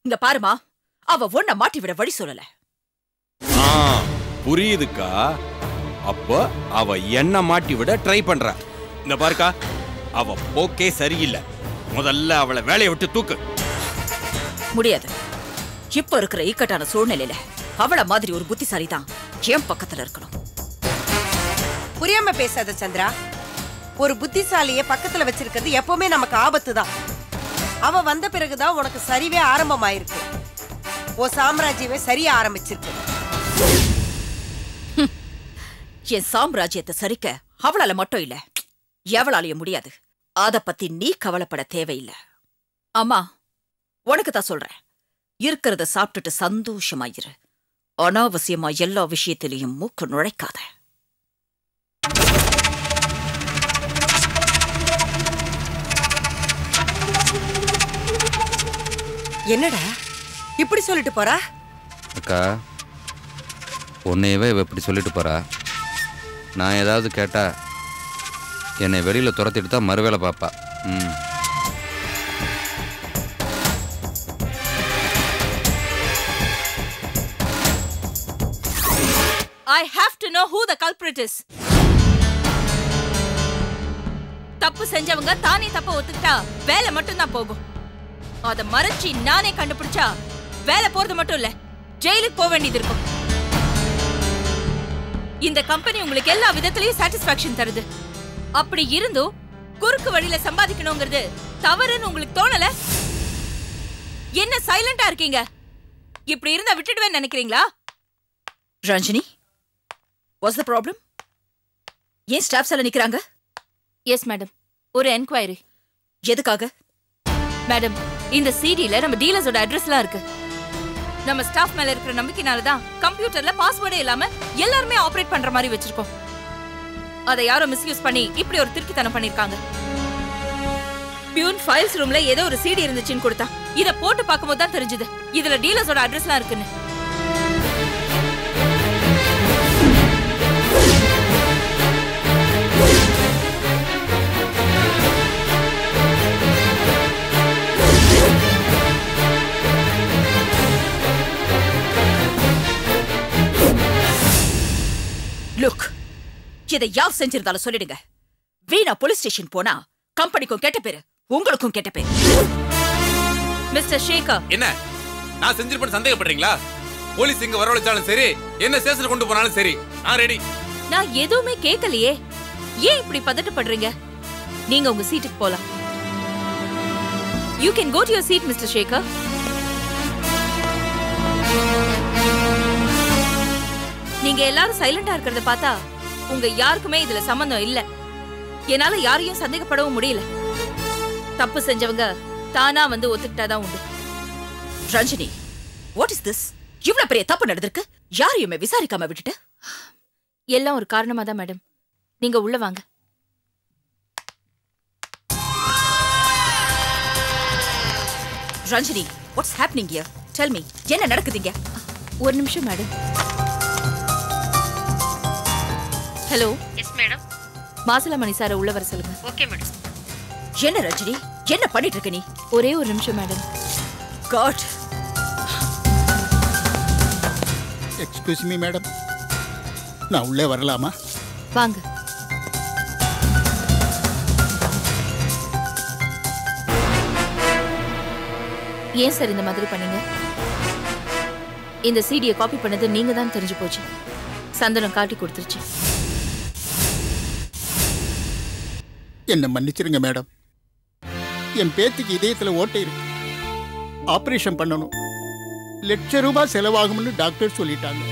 இங்க பாருமா, அவ ஒன்ன மாட்டி விட வழி சொல்லல. புரியுதுக்கா. அப்போ அவ என்ன மாட்டி விட ட்ரை பண்றா. இந்த பாருக்கா, அவ போக்கே சரியில்லை. முதல்ல அவளை வேலையை விட்டு தூக்கு. முடியாது. இப்ப இருக்கிற இக்கட்டான சூழ்நிலையில அவள மாதிரி ஒரு புத்திசாலி தான் என் பக்கத்துல இருக்கணும். புரியாம பேசாத சந்திரா. ஒரு புத்திசாலிய பக்கத்துல வச்சிருக்கிறது எப்பவுமே நமக்கு ஆபத்து தான். அவ வந்த பிறகுதான் உனக்கு சரிவே ஆரம்பமாயிருக்கு. ஓ சாம்ராஜ்யமே சரியா ஆரம்பிச்சிருக்கு. என் சாம்ராஜ்யத்தை சரிக்க அவளால மட்டும் இல்ல, எவளாலையும் முடியாது. அத பத்தி நீ கவலைப்பட தேவையில்லை. அம்மா, உனக்கு தான் சொல்றேன், இருக்கிறத சாப்பிட்டுட்டு சந்தோஷமாயிரு. அனாவசியமா எல்லா விஷயத்திலையும் மூக்கு நுழைக்காத. என்னடா இப்படி சொல்லிட்டு போறா? அக்கா, உன்னையவே இவ இப்படி சொல்லிட்டு போறா. நான் ஏதாவது கேட்டா என்னை வெளியில துரத்திட்டு தான் மறுவேளை பாப்பா. I have to know who the culprit is. தப்பு செஞ்சவங்க தானே தப்ப ஒத்துக்கிட்டா வேலை மட்டும் தான் போகும். அத மறைச்சி நானே கண்டுபிடிச்சா வேலை போறது மட்டும் இல்ல, ஜெயிலுக்கு போக வேண்டியது இருக்கும். இந்த கம்பெனி உங்களுக்கு எல்லா விதத்திலயும் சாட்டிஸ்பாக்சன் தருது. அப்படி இருந்தும் குறுக்கு வழியில சம்பாதிக்கணுங்கிறது தவறுன்னு உங்களுக்கு தோணல? என்ன சைலண்டா இருக்கீங்க? இப்படி இருந்தா விட்டுடுவேன்னு நினைக்கிறீங்களா? Ranjini, what's the problem? ஏன் ஸ்டாஃப்ஸ் எல்லாம் நிக்கிறாங்க? எஸ் மேடம், ஒரு என்கொயரி. எதுக்காக? மேடம், இந்த சிடில நம்ம டீலர்ஸோட அட்ரஸ்லாம் இருக்கு. நம்ம ஸ்டாஃப் மேல இருக்கிற நம்பிக்கைனால தான் கம்ப்யூட்டர்ல பாஸ்வேர்டே இல்லாம எல்லாருமே ஆபரேட் பண்ற மாதிரி வச்சிருக்கோம். அதை யாரோ மிஸ்யூஸ் பண்ணி இப்படி ஒரு திருட்டுத்தனம் பண்ணிருக்காங்க. பியூன் ஃபைல்ஸ் ரூம்ல ஏதோ ஒரு சிடி இருந்துச்சுன்னு கொடுத்தா. இத போட்டு பார்க்கும்போது தான் தெரிஞ்சது இதுல டீலர்ஸோட அட்ரஸ்லாம் இருக்குன்னு. லுக், இதை யார் செஞ்சிருந்தாலும் சொல்லிடுங்க. வீணா போலீஸ் ஸ்டேஷன் போனா கம்பெனிக்கும் கெட்ட பேரு, உங்களுக்கும் கெட்ட பேரு. மிஸ்டர் சேகர், என்ன நான் செஞ்சிருப்பேன்னு சந்தேகப்படுறீங்களா? போலீஸ் இங்க வரவழைச்சாலும் சரி, என்ன ஸ்டேஷன் கொண்டு போனாலும் சரி, நான் ரெடி. நான் எதுவுமே கேட்கலையே. ஏன் இப்படி பதட்டப்படுறீங்க? நீங்க உங்க சீட்டுக்கு போலாம். You can go to your seat, Mr. Shekhar. நீங்க எல்லாரும் சைலண்டா இருக்கிறத பார்த்தா உங்க யாருக்குமே இதுல சம்பந்தம் இல்ல. என்னால யாரையும் சந்தேகப்படவும் முடியல. தப்பு செஞ்சவங்க தானா வந்து ஒத்துக்கிட்டாதான் உண்டு. Ranjini, what is this? இவ்வளவு பெரிய தப்பு நடந்திருக்கு, யாரையுமே விசாரிக்காம விட்டுட்டு? எல்லாம் ஒரு காரணமா தான் மேடம். நீங்க உள்ள வாங்க. Ranjini, what's happening here? Tell me, என்ன நடக்குதுங்க? ஒரு நிமிஷம் madam. Hello. Yes madam. Masilamani சார உள்ள வர சொல்லுங்க. Okay madam. என்ன ரஞ்சினி, என்ன பண்ணிட்டு இருக்க நீ? ஒரே ஒரு நிமிஷம் madam. God. Excuse me madam, நான் உள்ளே வரலாமா? வாங்க. ஏன் சார் இந்த மாதிரி பண்ணீங்க? இந்த சிடியை காப்பி பண்ணது நீங்க தான் தெரிஞ்சு போச்சு. சந்தனம் காட்டி கொடுத்துருச்சு. என்ன மன்னிச்சிருங்க மேடம். என் பேத்திக்கு இதயத்துல ஓட்டை இருக்கு, ஆபரேஷன் பண்ணணும், ₹1,00,000 செலவாகும்னு டாக்டர் சொல்லிட்டாங்க.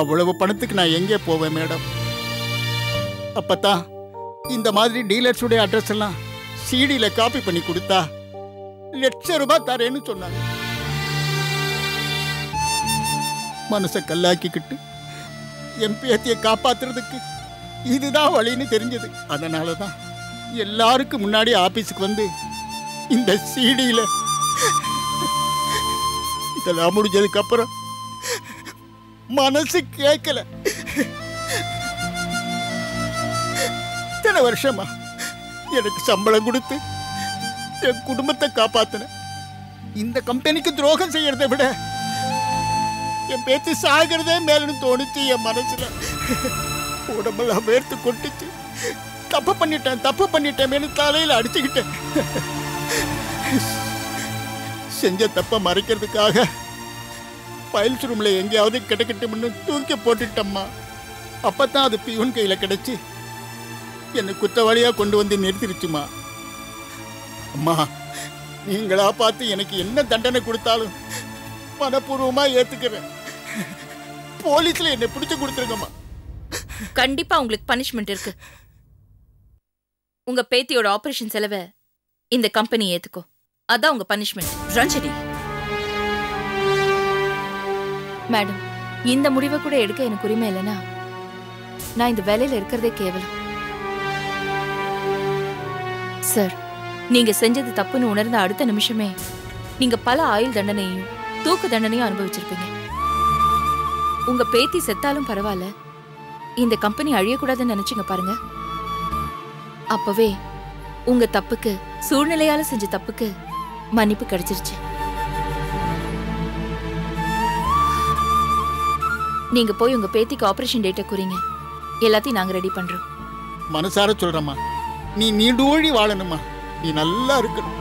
அவ்வளவு பணத்துக்கு நான் எங்கே போவேன் மேடம்? அப்பத்தான் இந்த மாதிரி டீலர்ஸுடைய அட்ரஸ் எல்லாம் சிடியில காப்பி பண்ணி கொடுத்தா ₹1,00,000 தரேன்னு சொன்னாங்க. மனசை கல்லாக்கிக்கிட்டு என் பேத்தியை காப்பாத்துறதுக்கு இதுதான் வழின்னு தெரிஞ்சது. அதனால தான் எல்லாருக்கும் முன்னாடி ஆபீஸுக்கு வந்து இந்த சிடியில இதெல்லாம் முடிஞ்சதுக்கு அப்புறம் மனசு கேட்கல. இத்தனை வருஷமா எனக்கு சம்பளம் கொடுத்து என் குடும்பத்தை காப்பாத்தின இந்த கம்பெனிக்கு துரோகம் செய்யறதை விட என் பேச்சு சாகிறதே மேலன்னு தோணுச்சு. என் மனசுல உடம்பெல்லாம் வேர்த்து கொட்டுச்சு. தப்பு பண்ணிட்டேன் தலையில அடிச்சுக்கிட்டேன். செஞ்ச தப்ப மறைக்கிறதுக்காக ஃபைல்ஸ் ரூம்ல எங்கேயாவது கிடைக்கட்டும்னு தூக்கி போட்டுட்டம்மா. அப்பதான் அது பியூன் கையில கிடைச்சு என்னை குற்றவாளியா கொண்டு வந்து நிறுத்திருச்சுமா. அம்மா, நீங்களா பார்த்து எனக்கு என்ன தண்டனை கொடுத்தாலும் மனப்பூர்வமா ஏத்துக்கிறேன். போலீஸ்ல என்னை பிடிச்சு கொடுத்துருங்கம்மா. கண்டிப்பா உங்களுக்கு பனிஷ்மெண்ட் இருக்கு. உங்க பேத்தியோட ஆபரேஷன் செலவை இந்த கம்பெனி ஏத்துக்கோ. அதான் உங்க பனிஷ்மெண்ட். ரஞ்சனி மேடம், இந்த முடிவை கூட எடுக்க எனக்கு உரிமை இல்லைன்னா நான் இந்த வேலையில இருக்கிறதே கேவலம். சார், நீங்க செஞ்சது தப்புன்னு உணர்ந்த அடுத்த நிமிஷமே நீங்க பல ஆயுள் தண்டனையும் தூக்கு தண்டனையும் அனுபவிச்சிருப்பீங்க. உங்க பேத்தி செத்தாலும் பரவாயில்ல, இந்த கம்பெனி அழியக்கூடாதுன்னு நினைச்சீங்க பாருங்க. அப்பவே உங்க தப்புக்கு, சூழ்நிலையால செஞ்ச தப்புக்கு மன்னிப்பு கிடைச்சிருச்சு. நீங்க போய் உங்க பேத்திக்கு ஆபரேஷன் டேட்டை குறிங்க. எல்லாத்தையும் நாங்க ரெடி பண்றோம். மனசார சொல்றமா, நீ நீடூழி வாழணுமா. நீ நல்லா இருக்கணும்.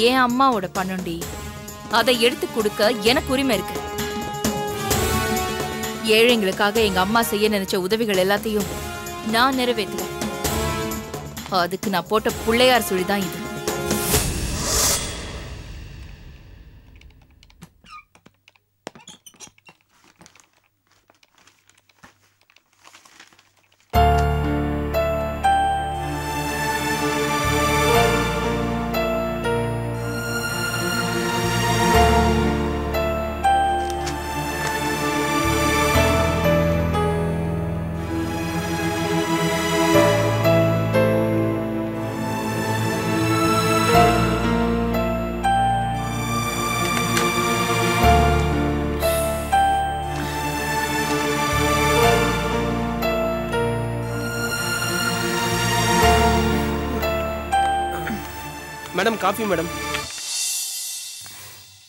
என் அம்மாவோட பணம்டி, அதை எடுத்து கொடுக்க எனக்கு உரிமை இருக்கு. ஏழைங்களுக்காக எங்க அம்மா செய்ய நினைச்ச உதவிகள் எல்லாத்தையும் நான் நிறைவேற்றுவேன். அதுக்கு நான் போட்ட பிள்ளையார் சுழிதான் இது. Madam, coffee madam.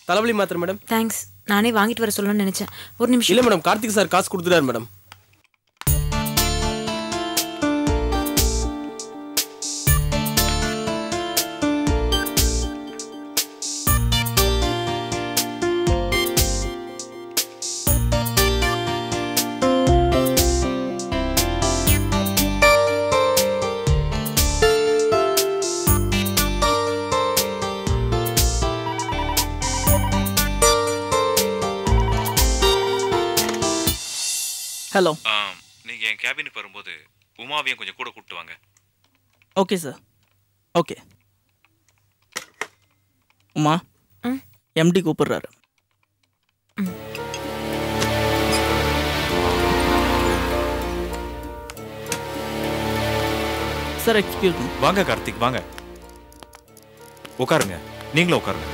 தலைவலி மாத்திரை மேடம். தேங்க்ஸ். நானே வாங்கிட்டு வர சொல்லணும்னு நினைச்சேன். ஒரு நிமிஷம். இல்ல மேடம், கார்த்திக் சார் காசு கொடுத்துட்டாரு மேடம். ஹலோ. நீங்கள் என் கேபினுக்கு வரும்போது உமாவையும் கொஞ்சம் கூட கூப்பிட்டு வாங்க. Okay sir. Okay. Uma, MD கூப்பிடுறாரு. Sir, excuse me. வாங்க கார்த்திக், வாங்க உட்காருங்க. நீங்களும் உட்காருங்க.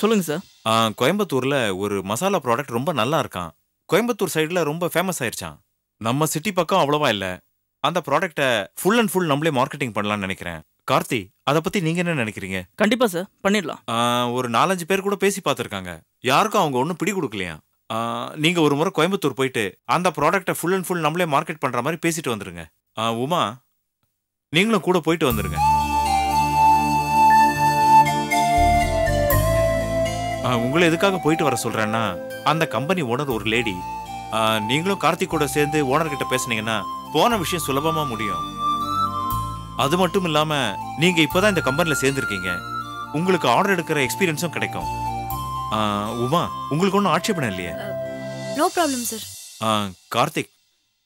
சொல்லுங்க சார். கோயம்புத்தூர்ல ஒரு மசாலா ப்ராடக்ட் ரொம்ப நல்லா இருக்கான். கோயம்புத்தூர் சைடுல ரொம்ப ஃபேமஸ் ஆயிருச்சான். நம்ம சிட்டி பக்கம் அவ்வளவா இல்ல. அந்த ப்ராடக்ட்டை ஃபுல் அண்ட் ஃபுல் நம்மளே மார்க்கெட்டிங் பண்ணலாம்னு நினைக்கிறேன். கார்த்தி, அதை பத்தி நீங்க என்ன நினைக்கிறீங்க? கண்டிப்பா சார், பண்ணிடலாம். ஒரு 4-5 பேர் கூட பேசி பார்த்துருக்காங்க. யாருக்கும் அவங்க ஒன்றும் பிடி கொடுக்கலையா. நீங்க ஒரு முறை கோயம்புத்தூர் போயிட்டு அந்த ப்ராடக்ட்டை ஃபுல் அண்ட் ஃபுல் நம்மளே மார்க்கெட் பண்ற மாதிரி பேசிட்டு வந்துருங்க. உமா, நீங்களும் கூட போயிட்டு வந்துருங்க. உங்களை எதுக்காக போயிட்டு வர சொல்றேன்னா, அந்த கம்பெனி ஓனர் ஒரு லேடி. நீங்களும் கார்த்திக் கூட சேர்ந்து ஓனர் கிட்ட பேசுனீங்கன்னா போன விஷயம் சுலபமா முடியும். அது மட்டும் இல்லாம நீங்க இப்பதான் இந்த கம்பெனில சேர்ந்திருக்கீங்க. உங்களுக்கு ஆர்டர் எடுக்கிற எக்ஸ்பீரியன்ஸும் கிடைக்கும். உமா, உங்களுக்கு ஒன்றும் ஆட்சேபணம் இல்லையே? No problem sir. கார்த்திக்,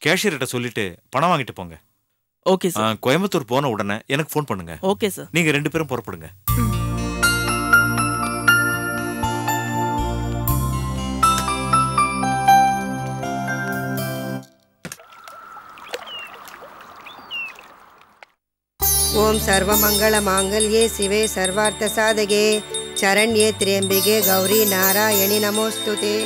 கேஷியர்கிட்ட சொல்லிட்டு பணம் வாங்கிட்டு போங்க. Okay sir. கோயம்புத்தூர் போன உடனே எனக்கு ஃபோன் பண்ணுங்க. Okay sir. நீங்க 2 பேரும் புறப்படுங்க. ஓம் சர்வமங்கள மாங்கல்யே சிவே சர்வார்த்த சாதகே சரண்யே திரியம்பிகே கௌரி நாராயணி நமோஸ்துதே.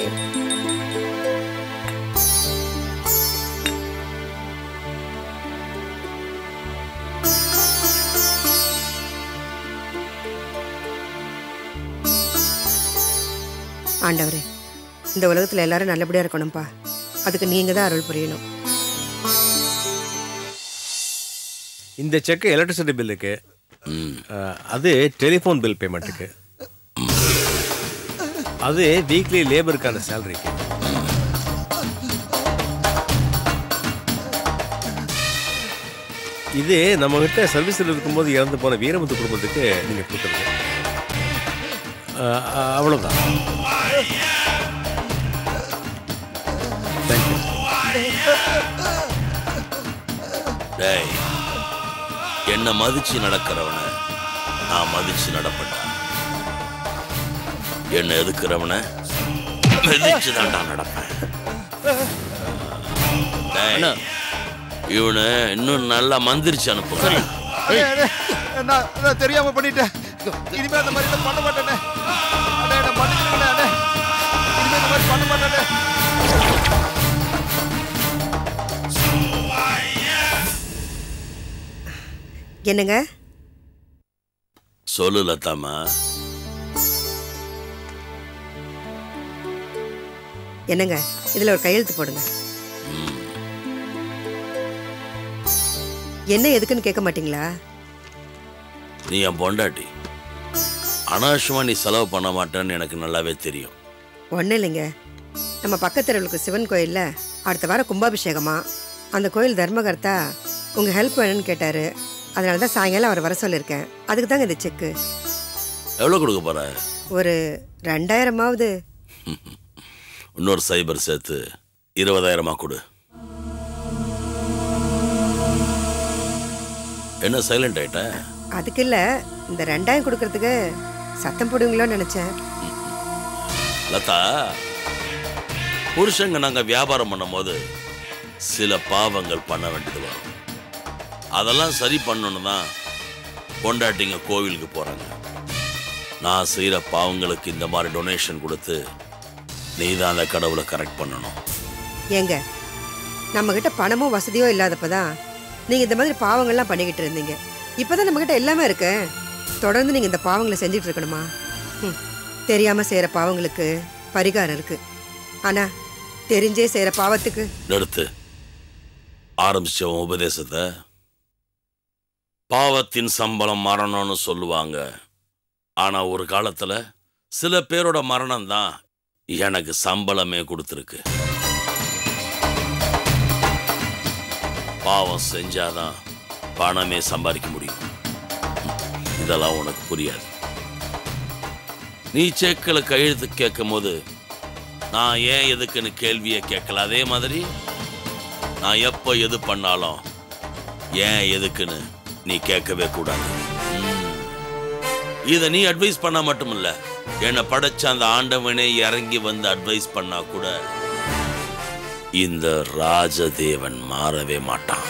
ஆண்டவரே, இந்த உலகத்துல எல்லாரும் நல்லபடியா இருக்கணும்பா. அதுக்கு நீங்க தான் அருள் புரியணும். இந்த செக்கு எலக்ட்ரிசிட்டி பில்லுக்கு, அது டெலிஃபோன் பில் பேமெண்ட்டுக்கு, அது வீக்லி லேபருக்கான சேலரிக்கு. இது நம்மகிட்ட சர்வீஸில் இருக்கும்போது இறந்து போன வீரமுத்து குடும்பத்துக்கு நீங்கள் கொடுக்குறது. அவ்வளோதான். டேய், என்ன மதிச்சு நடக்கிறவன நான் மதிச்சு நடப்பேன்டா. என்ன எதுக்குறவன மதிச்சு தான்டா நடப்பேன். இவனு இன்னும் நல்லா மந்திரிச்சு அனுப்புங்க. நான் தெரியாம பண்ணிட்டேன். இனிமே அந்த மாதிரி பண்ண மாட்டேனே. இனிமே இந்த மாதிரி பண்ண மாட்டேனே. என்னங்க? சொல்லு லதாமா. என்னங்க, இதுல ஒரு கையெழுத்து போடுங்க. என்ன எதுக்குன்னு கேட்க மாட்டீங்களா? நீ என் பொண்டாட்டி, அனாவசியமா நீ செலவு பண்ண மாட்டேன்னு எனக்கு நல்லாவே தெரியும். ஒன்றும் இல்லைங்க, நம்ம பக்கத்தெருவுக்கு சிவன் கோயிலில் அடுத்த வாரம் கும்பாபிஷேகமா. அந்த கோயில் தர்மகர்த்தா உங்கள் ஹெல்ப் வேணும்னு கேட்டார். அதனால தான் சாயங்காலம் அவரை வர சொல்லியிருக்கேன். அதுக்கு தாங்க இந்த செக்கு. எவ்வளோ கொடுக்க போற? ஒரு 2000ஆவது. இன்னொரு சைபர் சேர்த்து 20,000 கொடு. என்ன சைலண்ட் ஆயிட்ட? அதுக்கு இல்லை, இந்த 2000 கொடுக்கறதுக்கு சத்தம் போடுவீங்களோன்னு நினச்சேன். லதா, புருஷங்க நாங்கள் வியாபாரம் பண்ணும் போது சில பாவங்கள் பண்ண வேண்டியது வரும். அதெல்லாம் சரி பண்ணணும் தான் பொண்டாட்டிங்க கோவிலுக்கு போகிறாங்க. நான் செய்கிற பாவங்களுக்கு இந்த மாதிரி டொனேஷன் கொடுத்து நீ தான் அந்த கடவுளை கரெக்ட் பண்ணணும். ஏங்க, நம்மக்கிட்ட பணமும் வசதியோ இல்லாதப்ப தான் நீங்கள் இந்த மாதிரி பாவங்கள்லாம் பண்ணிக்கிட்டு இருந்தீங்க. இப்போ தான் நம்மக்கிட்ட எல்லாமே இருக்கு. தொடர்ந்து நீங்கள் இந்த பாவங்களை செஞ்சுட்டு இருக்கணுமா? தெரியாமல் செய்கிற பாவங்களுக்கு பரிகாரம் இருக்குது. ஆனால் தெரிஞ்சே செய்கிற பாவத்துக்கு எடுத்து ஆரம்பிச்ச உபதேசத்தை பாவத்தின் சம்பளம் மரணம்னு சொல்லுவாங்க. ஆனா ஒரு காலத்துல சில பேரோட மரணம் தான் எனக்கு சம்பளமே கொடுத்துருக்கு. பாவம் செஞ்சாதான் பணமே சம்பாதிக்க முடியும். இதெல்லாம் உனக்கு புரியாது. நீ செக்கில் கையெழுத்து கேட்கும் போது நான் ஏன் எதுக்குன்னு கேள்வியை கேட்கல. அதே மாதிரி நான் எப்போ எது பண்ணாலும் ஏன் எதுக்குன்னு நீ கேட்கவே கூடாது. இதை நீ அட்வைஸ் பண்ண மட்டும் இல்ல, என்னை படைச்ச அந்த ஆண்டவனே இறங்கி வந்து அட்வைஸ் பண்ணா கூட இந்த ராஜதேவன் மாறவே மாட்டான்.